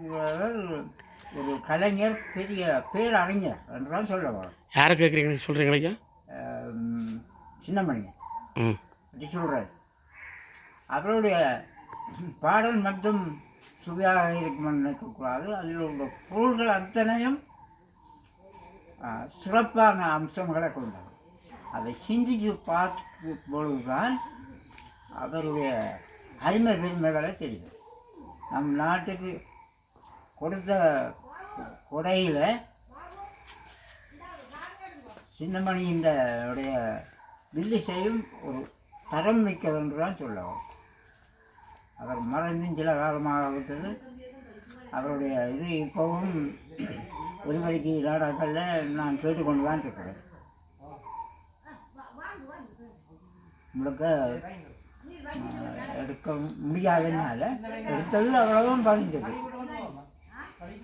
இருக்கிறவர் ஒரு கலைஞர், பெரிய பேரறிஞர் என்றுதான் சொல்ல வரும். யாரை கேட்குறீங்க சொல்கிறீங்களா ஐயா? சின்னமணி ம் அப்படி சொல்கிறார். அவருடைய பாடல் மட்டும் சுவையாக இருக்குமென்னு நினைக்கக்கூடாது. அதில் உள்ள பொருள்கள் அத்தனையும் சிறப்பான அம்சங்களை கொண்டது. அதை சிந்தித்து பார்க்கும் பொழுதுதான் அவருடைய அருமை பெருமைகளை தெரியும். நம் நாட்டுக்கு கொடுத்த கொடையில் சின்னமணியின் உடைய வில்லிசையும் ஒரு தரம் மிக்கது என்று தான் சொல்லவும். அவர் மறைந்தும் சில காலமாக விட்டது. அவருடைய இது இப்போவும் ஒருவரைக்கு நாடகங்களில் நான் கேட்டுக்கொண்டு தான் இருக்கிறேன். முழுக்க எடுக்க முடியாததுனால எடுத்தது அவ்வளவும் பதிஞ்சது.